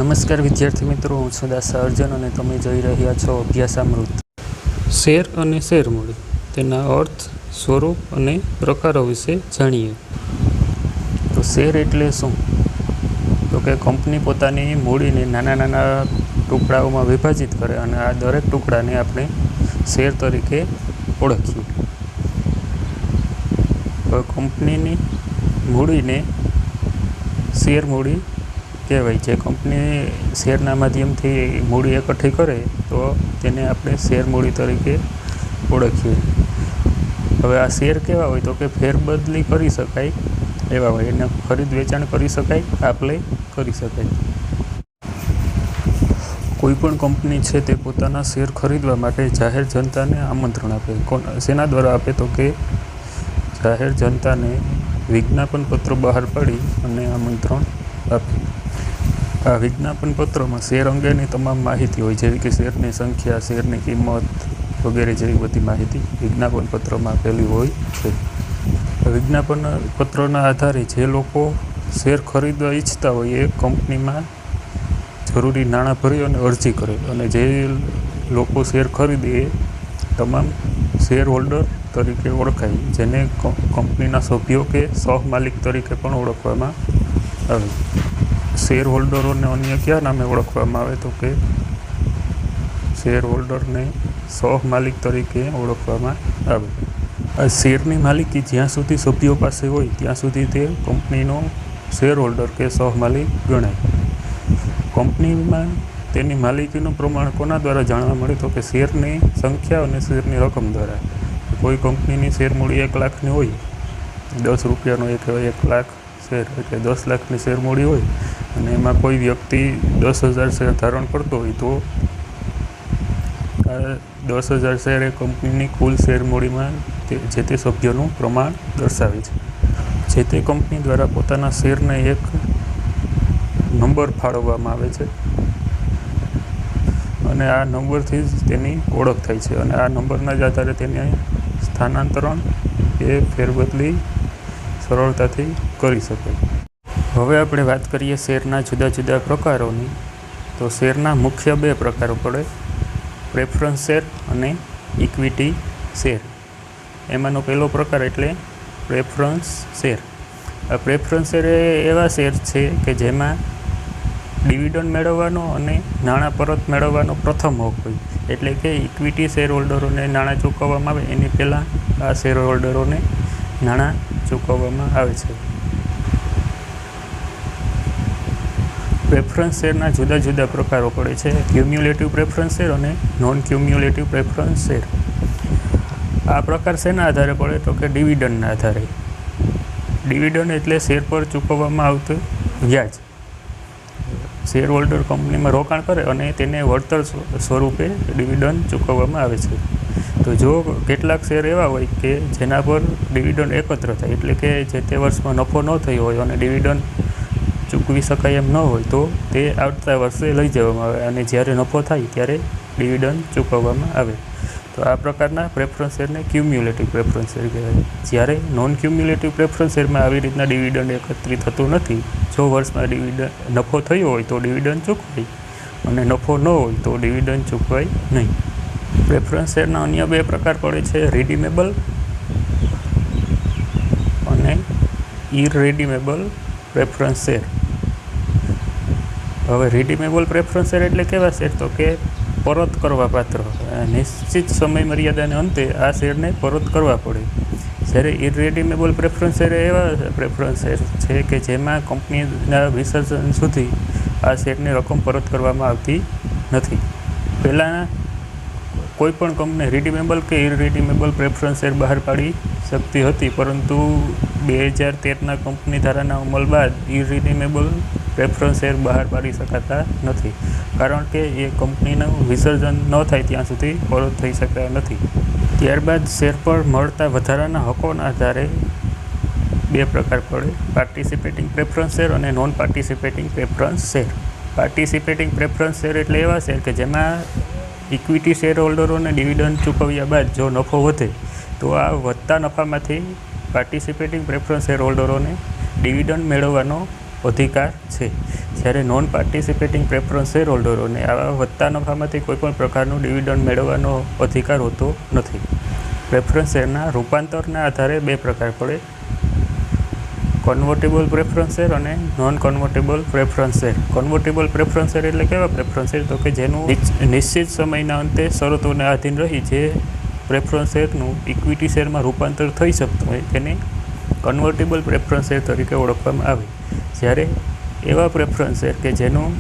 નમસ્કાર વિદ્યાર્થી મિત્રો, હું છું દાસ અર્જુન અને તમે જોઈ રહ્યા છો અભ્યાસામૃત. શેર અને શેર મૂડી, તેના અર્થ, સ્વરૂપ અને પ્રકારો વિશે જાણીએ. તો શેર એટલે શું? તો કે કંપની પોતાની મૂડીને નાના નાના ટુકડાઓમાં વિભાજિત કરે અને આ દરેક ટુકડાને આપણે શેર તરીકે ઓળખીએ. તો કંપનીની મૂડીને શેર મૂડી કહેવાય. જે કંપની શેરના માધ્યમથી મૂડી એકઠી કરે તો તેને આપણે શેર મૂડી તરીકે ઓળખીએ. હવે આ શેર કેવા હોય તો કે ફેરબદલી કરી શકાય એવા હોય, એને ખરીદ વેચાણ કરી શકાય, આપ-લે કરી શકાય. કોઈ પણ કંપની છે તે પોતાના શેર ખરીદવા માટે જાહેર જનતાને આમંત્રણ આપે. શેના દ્વારા આપે તો કે જાહેર જનતાને વિજ્ઞાપન પત્રો બહાર પાડી અને આમંત્રણ આપે. આ વિજ્ઞાપન પત્રમાં શેર અંગેની તમામ માહિતી હોય, જેવી કે શેરની સંખ્યા, શેરની કિંમત વગેરે જેવી બધી માહિતી વિજ્ઞાપન પત્રમાં આપેલી હોય છે. વિજ્ઞાપન પત્રના આધારે જે લોકો શેર ખરીદવા ઈચ્છતા હોય એ કંપનીમાં જરૂરી નાણાં ભરી અને અરજી કરે, અને જે લોકો શેર ખરીદે એ તમામ શેર હોલ્ડર તરીકે ઓળખાય, જેને કંપનીના સભ્યો કે સહમાલિક તરીકે પણ ઓળખવામાં આવે. શેર હોલ્ડરોને અન્ય કયા નામે ઓળખવામાં આવે તો કે શેર હોલ્ડરને સહમાલિક તરીકે ઓળખવામાં આવે. આ શેરની માલિકી જ્યાં સુધી સભ્યો પાસે હોય ત્યાં સુધી તે કંપનીનો શેર હોલ્ડર કે સહમાલિક ગણાય. કંપનીમાં તેની માલિકીનું પ્રમાણ કોના દ્વારા જાણવા મળે તો કે શેરની સંખ્યા અને શેરની રકમ દ્વારા. કોઈ કંપનીની શેર મૂડી 1 લાખની હોય, 10 રૂપિયાનો 1 લાખ શેર એટલે 10 લાખની શેર મૂડી હોય, અને એમાં કોઈ વ્યક્તિ 10,000 શેર ધારણ કરતો હોય તો આ 10,000 શેર એ કંપનીની કુલ શેર મૂડીમાં જે તે સભ્યોનું પ્રમાણ દર્શાવે છે. જે તે કંપની દ્વારા પોતાના શેરને એક નંબર ફાળવવામાં આવે છે અને આ નંબરથી જ તેની ઓળખ થાય છે, અને આ નંબરના જ આધારે તેને સ્થાનાંતરણ કે ફેરબદલી સરળતાથી કરી શકે. હવે આપણે વાત કરીએ શેરના જુદા જુદા પ્રકારોની. તો શેરના મુખ્ય 2 પ્રકારો પડે: પ્રેફરન્સ શેર અને ઇક્વિટી શેર. એમાંનો પહેલો પ્રકાર એટલે પ્રેફરન્સ શેર. આ પ્રેફરન્સ શેર એવા શેર છે કે જેમાં ડિવિડન્ડ મેળવવાનો અને નાણાં પરત મેળવવાનો પ્રથમ હક હોય. એટલે કે ઇક્વિટી શેર હોલ્ડરોને નાણાં ચૂકવવામાં આવે એની પહેલાં આ શેર હોલ્ડરોને નાણાં ચૂકવવામાં આવે છે. પ્રેફરન્સ શેરના જુદા જુદા પ્રકારો પડે છે: ક્યુમ્યુલેટિવ પ્રેફરન્સ શેર અને નોન ક્યુમ્યુલેટિવ પ્રેફરન્સ શેર. આ પ્રકાર શેના આધારે પડે તો કે ડિવિડન્ડના આધારે. ડિવિડન્ડ એટલે શેર પર ચૂકવવામાં આવતું વ્યાજ. શેર હોલ્ડર કંપનીમાં રોકાણ કરે અને તેને વળતર સ્વરૂપે ડિવિડન્ડ ચૂકવવામાં આવે છે. તો જો કેટલાક શેર એવા હોય કે જેના પર ડિવિડન્ડ એકત્ર થાય, એટલે કે જે તે વર્ષમાં નફો ન થયો હોય અને ડિવિડન્ડ ચૂકવી શકાય એમ ન હોય, તો તે આવતા વર્ષે લઈ જવામાં આવે અને જ્યારે નફો થાય ત્યારે ડિવિડન્ડ ચૂકવવામાં આવે. તો આ પ્રકારના પ્રેફરન્સ શેરને ક્યુમ્યુલેટિવ પ્રેફરન્સ શેર કહેવાય. જ્યારે નોન ક્યુમ્યુલેટિવ પ્રેફરન્સ શેરમાં આવી રીતના ડિવિડન્ડ એકત્રિત થતું નથી. જો વર્ષમાં નફો થયો હોય તો ડિવિડન્ડ ચૂકવાય, અને નફો ન હોય તો ડિવિડન્ડ ચૂકવાય નહીં. પ્રેફરન્સ શેરના અન્ય 2 પ્રકાર પડે છે: રિડીમેબલ અને ઇરરિડીમેબલ પ્રેફરન્સ શેર. હવે રિડીમેબલ પ્રેફરન્સ શેર એટલે કેવા શેર તો કે પરત કરવા પાત્ર. નિશ્ચિત સમય મર્યાદાને અંતે આ શેરને પરત કરવા પડે. જ્યારે ઇરરિડીમેબલ પ્રેફરન્સ શેર એવા પ્રેફરન્સ શેર છે કે જેમાં કંપનીના વિસર્જન સુધી આ શેરની રકમ પરત કરવામાં આવતી નથી. પહેલાં કોઈ પણ કંપની રિડીમેબલ કે ઇરરિડીમેબલ પ્રેફરન્સ શેર બહાર પાડી શકતી હતી, પરંતુ 2013ના કંપની ધારાના અમલ બાદ ઇરરિડીમેબલ પ્રેફરન્સ શેર બહાર પાડી શકાતા નથી, કારણ કે એ કંપનીનું વિસર્જન ન થાય ત્યાં સુધી પરત થઈ શકતા નથી. ત્યારબાદ શેર પર મળતા વધારાના હકોના આધારે 2 પ્રકાર પડે: પાર્ટિસિપેટિંગ પ્રેફરન્સ શેર અને non participating preference share. Participating preference share એટલે એવા શેર કે જેમાં ઇક્વિટી શેર હોલ્ડરોને ડિવિડન્ડ ચૂકવ્યા બાદ જો નફો વધે તો આ વધતા નફામાંથી પાર્ટિસિપેટિંગ પ્રેફરન્સ શેર હોલ્ડરોને ડિવિડન્ડ મેળવવાનો અધિકાર છે. જ્યારે નોન પાર્ટિસિપેટિંગ પ્રેફરન્સ શેર હોલ્ડરોને આવા વધતા નફામાંથી કોઈપણ પ્રકારનું ડિવિડન્ડ મેળવવાનો અધિકાર હોતો નથી. પ્રેફરન્સ શેરના રૂપાંતરના આધારે બે પ્રકાર પડે: કન્વર્ટેબલ પ્રેફરન્સ શેર અને non convertible preference share. Convertible preference share એટલે કેવા પ્રેફરન્સ શેર? તો કે જેનું નિશ્ચિત સમયના અંતે શરતોને આધીન રહી જે પ્રેફરન્સ શેરનું ઇક્વિટી શેરમાં રૂપાંતર થઈ શકતું હોય તેને કન્વર્ટેબલ પ્રેફરન્સ શેર તરીકે ઓળખવામાં આવે. જ્યારે એવા પ્રેફરન્સ શેર કે જેનું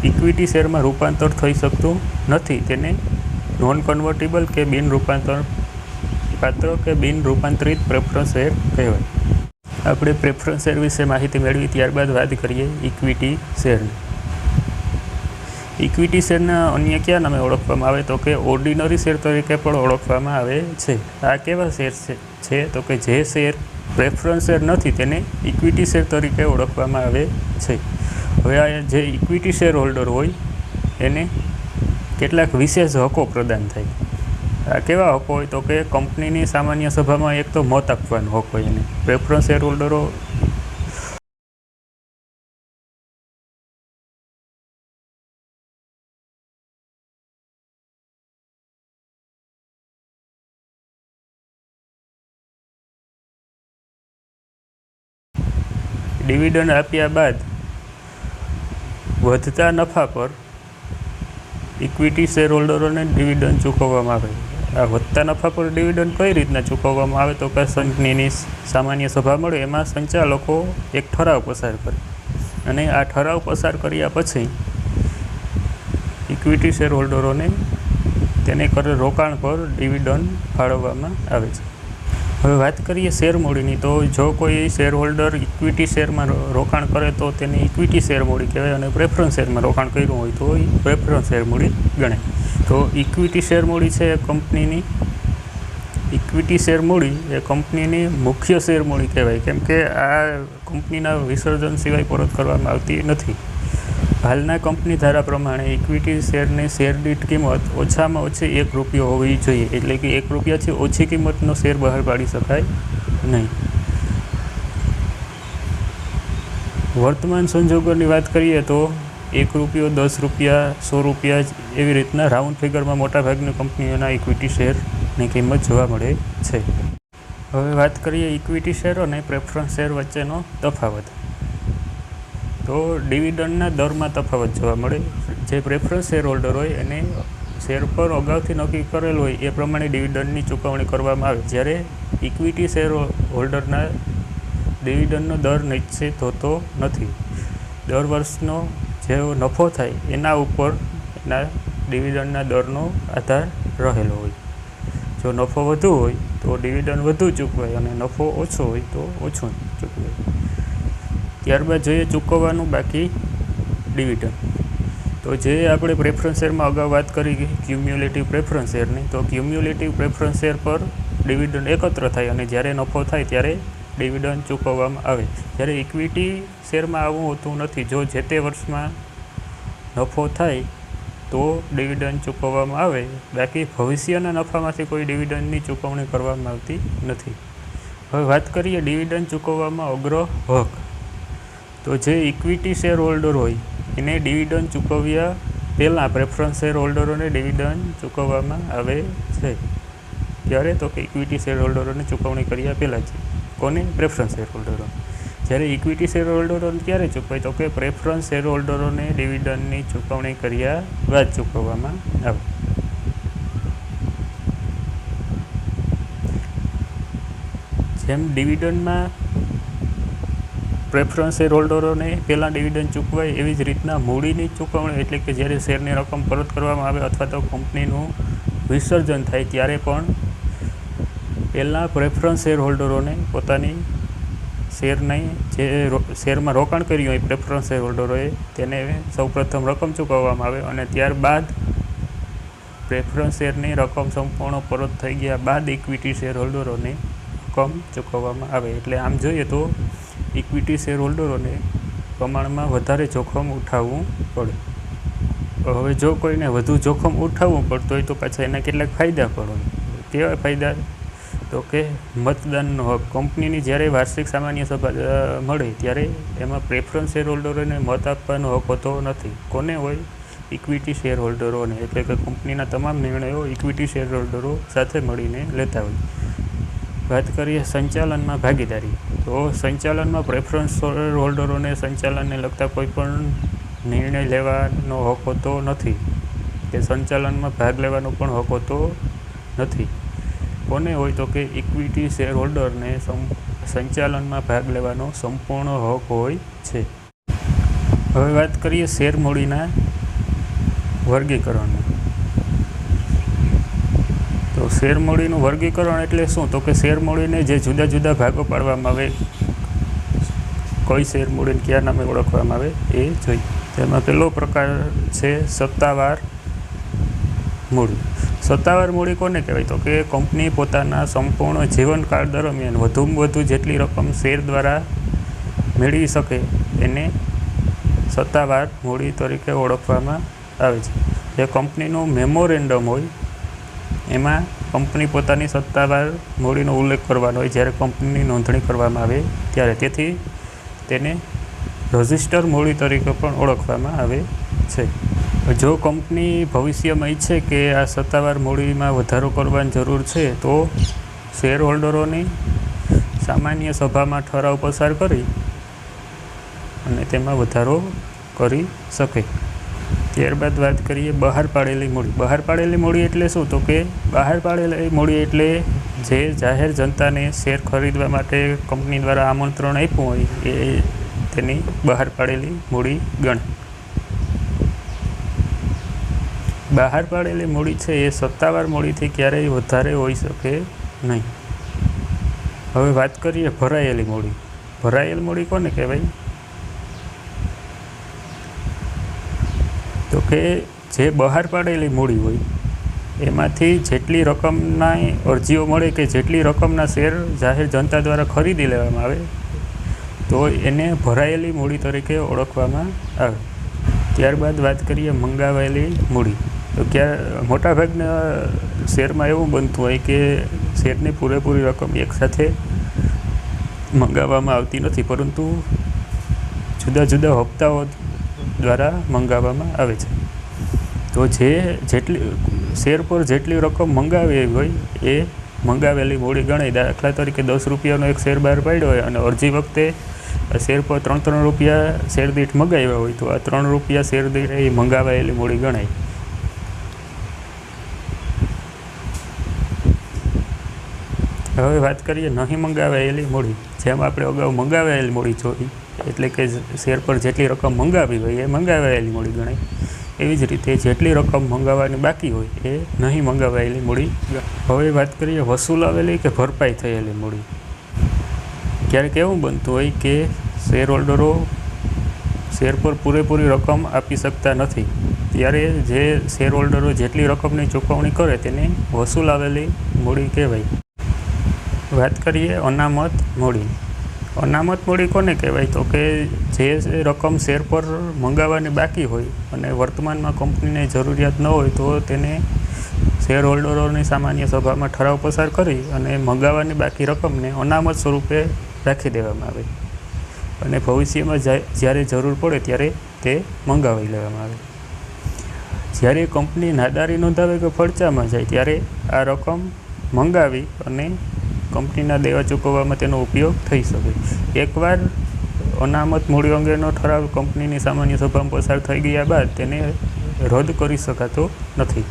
ઇક્વિટી શેરમાં રૂપાંતર થઈ શકતું નથી તેને નોન કન્વર્ટેબલ કે બિન રૂપાંતરિત પ્રેફરન્સ શેર કહેવાય. આપણે પ્રેફરન્સ શેર વિશે માહિતી મેળવી, ત્યારબાદ વાત કરીએ ઇક્વિટી શેરની. ઇક્વિટી શેરના અન્ય કયા નામે ઓળખવામાં આવે? તો કે ઓર્ડિનરી શેર તરીકે પણ ઓળખવામાં આવે છે. આ કેવા શેર છે? તો કે જે શેર પ્રેફરન્સ શેર નથી તેને ઇક્વિટી શેર તરીકે ઓળખવામાં આવે છે. હવે આ જે ઇક્વિટી શેર હોલ્ડર હોય એને કેટલાક વિશેષ હકો પ્રદાન થાય. આ કેવા હકો હોય? તો કે કંપનીની સામાન્ય સભામાં એક તો મત આપવાનો હક હોય એને. પ્રેફરન્સ શેર હોલ્ડરો ડિવિડન્ડ આપ્યા બાદ વધતા નફા પર ઇક્વિટી શેર હોલ્ડરોને ડિવિડન્ડ ચૂકવવામાં આવે. આ વધતા નફા પર ડિવિડન્ડ કઈ રીતના ચૂકવવામાં આવે? તો કે કંપનીની સામાન્ય સભા મળે એમાં સંચાલકો એક ઠરાવ પસાર કરે અને આ ઠરાવ પસાર કર્યા પછી ઇક્વિટી શેર હોલ્ડરોને તેને કરેલ રોકાણ પર ડિવિડન્ડ ફાળવવામાં આવે છે. હવે વાત કરીએ શેર મૂડીની. તો જો કોઈ શેર હોલ્ડર ઇક્વિટી શેરમાં રોકાણ કરે તો તેને ઇક્વિટી શેર મૂડી કહેવાય અને પ્રેફરન્સ શેરમાં રોકાણ કર્યું હોય તો એ પ્રેફરન્સ શેર મૂડી ગણાય. તો ઇક્વિટી શેર મૂડી છે એ કંપનીની મુખ્ય શેર મૂડી કહેવાય, કેમ કે આ કંપનીના વિસર્જન સિવાય પરત કરવામાં આવતી નથી. હાલના કંપની ધારા પ્રમાણે ઇક્વિટી શેરની શેર દીઠ કિંમત ઓછામાં ઓછી ₹1 હોવી જોઈએ, એટલે કે ₹1થી ઓછી કિંમતનો શેર બહાર પાડી શકાય નહીં. વર્તમાન સંજોગોની વાત કરીએ તો ₹1, ₹10, ₹100 એવી રીતના રાઉન્ડ ફિગરમાં મોટાભાગની કંપનીઓના ઇક્વિટી શેરની કિંમત જોવા મળે છે. હવે વાત કરીએ ઇક્વિટી શેર અને પ્રેફરન્સ શેર વચ્ચેનો તફાવત. તો ડિવિડન્ડના દરમાં તફાવત જોવા મળે. જે પ્રેફરન્સ શેર હોલ્ડર હોય એને શેર પર અગાઉથી નક્કી કરેલ હોય એ પ્રમાણે ડિવિડન્ડની ચૂકવણી કરવામાં આવે, જ્યારે ઇક્વિટી શેર હોલ્ડરના ડિવિડન્ડનો દર નિશ્ચિત હોતો નથી. દર વર્ષનો જે નફો થાય એના ઉપર એના ડિવિડન્ડના દરનો આધાર રહેલો હોય. જો નફો વધુ હોય તો ડિવિડન્ડ વધુ ચૂકવાય અને નફો ઓછો હોય તો ઓછું ચૂકવાય. ત્યારબાદ જોઈએ ચૂકવવાનું બાકી ડિવિડન્ડ. તો જે આપણે પ્રેફરન્સ શેરમાં અગાઉ વાત કરી ક્યુમ્યુલેટિવ પ્રેફરન્સ શેરની, તો ક્યુમ્યુલેટિવ પ્રેફરન્સ શેર પર ડિવિડન્ડ એકત્ર થાય અને જ્યારે નફો થાય ત્યારે ડિવિડન્ડ ચૂકવવામાં આવે. જ્યારે ઇક્વિટી શેરમાં આવું હોતું નથી. જો જે તે વર્ષમાં નફો થાય તો ડિવિડન્ડ ચૂકવવામાં આવે, બાકી ભવિષ્યના નફામાંથી કોઈ ડિવિડન્ડની ચૂકવણી કરવામાં આવતી નથી. હવે વાત કરીએ ડિવિડન્ડ ચૂકવવામાં અગ્ર હક. તો જે ઇક્વિટી શેર હોલ્ડર હોય એને ડિવિડન્ડ ચૂકવ્યા પહેલાં પ્રેફરન્સ શેર હોલ્ડરોને ડિવિડન્ડ ચૂકવવામાં આવે છે. ત્યારે તો કે ઇક્વિટી શેર હોલ્ડરોને ચૂકવણી કર્યા પહેલાં છે. કોને? પ્રેફરન્સ શેર હોલ્ડરો. જ્યારે ઇક્વિટી શેર હોલ્ડરોને ક્યારે ચૂકવાય? તો કે પ્રેફરન્સ શેર હોલ્ડરોને ડિવિડન્ડની ચૂકવણી કર્યા બાદ ચૂકવવામાં આવે. જેમ ડિવિડન્ડમાં પ્રેફરન્સ શેર હોલ્ડરોને પહેલાં ડિવિડન્ડ ચૂકવાય એવી જ રીતના મૂડીની ચૂકવણી, એટલે કે જ્યારે શેરની રકમ પરત કરવામાં આવે અથવા તો કંપનીનું વિસર્જન થાય ત્યારે પણ પહેલાં પ્રેફરન્સ શેર હોલ્ડરોને પોતાની શેરની જે શેરમાં રોકાણ કર્યું હોય પ્રેફરન્સ શેર હોલ્ડરોએ તેને સૌપ્રથમ રકમ ચૂકવવામાં આવે અને ત્યારબાદ પ્રેફરન્સ શેરની રકમ સંપૂર્ણ પરત થઈ ગયા બાદ ઇક્વિટી શેર હોલ્ડરોને રકમ ચૂકવવામાં આવે. એટલે આમ જોઈએ તો ઇક્વિટી શેર હોલ્ડરોને પ્રમાણમાં વધારે જોખમ ઉઠાવવું પડે. હવે જો કોઈને વધુ જોખમ ઉઠાવવું પડતું હોય તો પાછા એના કેટલાક ફાયદા પણ હોય. કેવા ફાયદા? તો કે મતદાનનો હક. કંપનીની જ્યારે વાર્ષિક સામાન્ય સભા મળે ત્યારે એમાં પ્રેફરન્સ શેર હોલ્ડરોને મત આપવાનો હક હોતો નથી. કોને હોય? ઇક્વિટી શેર હોલ્ડરોને. એટલે કે કંપનીના તમામ નિર્ણયો ઇક્વિટી શેર હોલ્ડરો સાથે મળીને લેતા હોય. વાત કરીએ સંચાલનમાં ભાગીદારી. તો સંચાલનમાં પ્રેફરન્સ શેર હોલ્ડરોને સંચાલનને લગતા કોઈપણ નિર્ણય લેવાનો હક હોતો નથી, કે સંચાલનમાં ભાગ લેવાનો પણ હક હોતો નથી. કોને હોય? તો કે ઇક્વિટી શેર હોલ્ડરને સંચાલનમાં ભાગ લેવાનો સંપૂર્ણ હક હોય છે. હવે વાત કરીએ શેર મૂડીના વર્ગીકરણનું. તો શેર મૂડીનું વર્ગીકરણ એટલે શું? તો કે શેર મૂડીને જે જુદા જુદા ભાગો પાડવામાં આવે, કઈ શેર મૂડીને કયા નામે ઓળખવામાં આવે એ જોઈએ. તેમાં પહેલો પ્રકાર છે સત્તાવાર મૂડી. સત્તાવાર મૂડી કોને કહેવાય? તો કે કંપની પોતાના સંપૂર્ણ જીવનકાળ દરમિયાન વધુમાં વધુ જેટલી રકમ શેર દ્વારા મેળવી શકે એને સત્તાવાર મૂડી તરીકે ઓળખવામાં આવે છે. જે કંપનીનું મેમોરેન્ડમ હોય એમાં કંપની પોતાની સત્તાવાર મૂડીનો ઉલ્લેખ કરવાનો હોય જ્યારે કંપનીની નોંધણી કરવામાં આવે ત્યારે. તેથી તેને રજિસ્ટર મૂડી તરીકે પણ ઓળખવામાં આવે છે. જો કંપની ભવિષ્યમાં ઈચ્છે કે આ સત્તાવાર મૂડીમાં વધારો કરવાની જરૂર છે તો શેર હોલ્ડરોની સામાન્ય સભામાં ઠરાવ પસાર કરી અને તેમાં વધારો કરી શકે. ત્યારબાદ વાત કરીએ બહાર પાડેલી મૂડી. બહાર પાડેલી મૂડી એટલે શું? તો કે બહાર પાડેલી મૂડી એટલે જે જાહેર જનતાને શેર ખરીદવા માટે કંપની દ્વારા આમંત્રણ આપ્યું હોય એ તેની બહાર પાડેલી મૂડી ગણાય. બહાર પાડેલી મૂડી છે એ સત્તાવાર મૂડીથી ક્યારેય વધારે હોઈ શકે નહીં. હવે વાત કરીએ ભરાયેલી મૂડી. ભરાયેલી મૂડી કોને કહેવાય? તો કે જે બહાર પાડેલી મૂડી હોય એમાંથી જેટલી રકમના અરજીઓ મળે કે જેટલી રકમના શેર જાહેર જનતા દ્વારા ખરીદી લેવામાં આવે તો એને ભરાયેલી મૂડી તરીકે ઓળખવામાં આવે. ત્યારબાદ વાત કરીએ મંગાવેલી મૂડી. તો મોટાભાગના શેરમાં એવું બનતું હોય કે શેરની પૂરેપૂરી રકમ એકસાથે મંગાવવામાં આવતી નથી, પરંતુ જુદા જુદા હપ્તાઓ દ્વારા મંગાવવામાં આવે છે. તો જેટલી શેર પર જેટલી રકમ મંગાવી હોય એ મંગાવેલી મૂડી ગણાય. દાખલા તરીકે 10 રૂપિયાનો એક શેર બહાર પાડ્યો હોય અને અરજી વખતે શેર પર 3 રૂપિયા શેર દીઠ મંગાવ્યા હોય તો આ 3 રૂપિયા શેર દીઠ એ મંગાવાયેલી મૂડી ગણાય. હવે વાત કરીએ નહીં મંગાવાયેલી મૂડી. જેમ આપણે અગાઉ મંગાવાયેલી મૂડી જોઈ, એટલે કે શેર પર જેટલી રકમ મંગાવી હોય એ મંગાવાયેલી મૂડી ગણાય. એવી જ રીતે જેટલી રકમ મંગાવવાની બાકી હોય એ નહીં મંગાવાયેલી મૂડી. હવે વાત કરીએ વસૂલાવેલી કે ભરપાઈ થયેલી મૂડી. ક્યારેક એવું બનતું હોય કે શેર હોલ્ડરો શેર પર પૂરેપૂરી રકમ આપી શકતા નથી, ત્યારે જે શેર હોલ્ડરો જેટલી રકમની ચૂકવણી કરે તેને વસૂલાવેલી મૂડી કહેવાય. વાત કરીએ અનામત મૂડી. અનામત મૂડી કોને કહેવાય? તો કે જે રકમ શેર પર મંગાવવાની બાકી હોય અને વર્તમાનમાં કંપનીને જરૂરિયાત ન હોય તો તેને શેર હોલ્ડરોની સામાન્ય સભામાં ઠરાવ પસાર કરી અને મંગાવવાની બાકી રકમને અનામત સ્વરૂપે રાખી દેવામાં આવે અને ભવિષ્યમાં જ્યારે જરૂર પડે ત્યારે તે મંગાવી લેવામાં આવે. જ્યારે કંપની નાદારી નોંધાવે કે ફડચામાં જાય ત્યારે આ રકમ મંગાવી અને કંપનીના દેવા ચૂકવવામાં તેનો ઉપયોગ થઈ શકે. એકવાર અનામત મૂડી અંગેનો ઠરાવ કંપનીની સામાન્ય સભામાં પસાર થઈ ગયા બાદ તેને રદ કરી શકાતો નથી.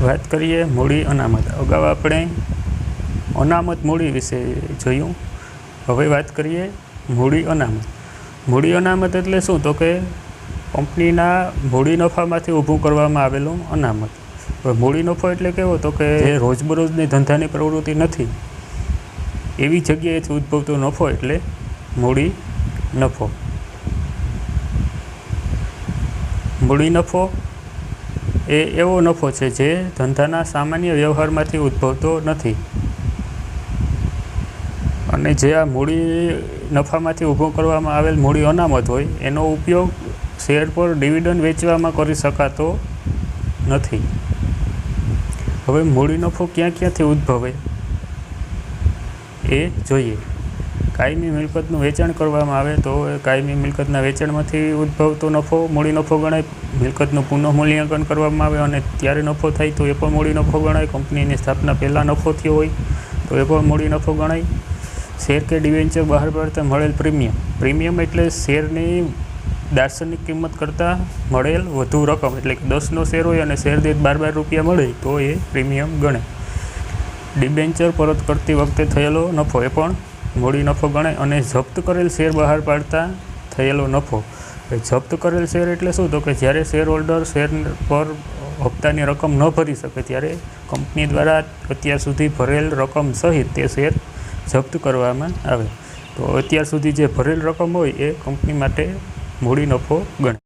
વાત કરીએ મૂડી અનામત. અગાઉ આપણે અનામત મૂડી વિશે જોયું. હવે વાત કરીએ મૂડી અનામત. મૂડી અનામત એટલે શું? તો કે કંપનીના મૂડી નફામાંથી ઊભું કરવામાં આવેલું અનામત. હવે મૂડી નફો એટલે કેવો? તો કે જે રોજબરોજની ધંધાની પ્રવૃત્તિ નથી એવી જગ્યાએથી ઉદ્ભવતો નફો એટલે મૂડી નફો. મૂડી નફો એ એવો નફો છે જે ધંધાના સામાન્ય વ્યવહારમાંથી ઉદ્ભવતો નથી અને જે આ મૂડી નફામાંથી ઊભો કરવામાં આવેલ મૂડી અનામત હોય એનો ઉપયોગ શેર પર ડિવિડન્ડ વેચવામાં કરી શકાતો નથી. હવે મૂડી નફો ક્યાંથી ઉદ્ભવે? એ જોઈએ. કાયમી મિલકતનું વેચાણ કરવામાં આવે તો એ કાયમી મિલકતના વેચાણમાંથી ઉદ્ભવતો નફો મૂડી નફો ગણાય. મિલકતનું પુનઃમૂલ્યાંકન કરવામાં આવે અને ત્યારે નફો થાય તો એ પણ મૂડી નફો ગણાય. કંપનીની સ્થાપના પહેલાં નફો થયો હોય તો એ પણ મૂડી નફો ગણાય. શેર કે ડિવેન્ચર બહાર પાડતા મળેલ પ્રીમિયમ એટલે શેરની દાર્શનિક કિંમત કરતાં મળેલ વધુ રકમ, એટલે કે 10નો શેર હોય અને શેર દીઠ 12 રૂપિયા મળે તો એ પ્રીમિયમ ગણે. ડિબેન્ચર પરત કરતી વખતે થયેલો નફો એ પણ મૂડી નફો ગણાય. અને જપ્ત કરેલ શેર બહાર પાડતા થયેલો નફો. જપ્ત કરેલ શેર એટલે શું? તો કે જ્યારે શેર હોલ્ડર શેર પર હપ્તાની રકમ ન ભરી શકે ત્યારે કંપની દ્વારા અત્યાર સુધી ભરેલ રકમ સહિત તે શેર જપ્ત કરવામાં આવે. તો અત્યાર સુધી જે ભરેલ રકમ હોય એ કંપની માટે મૂડી નફો ગણાય.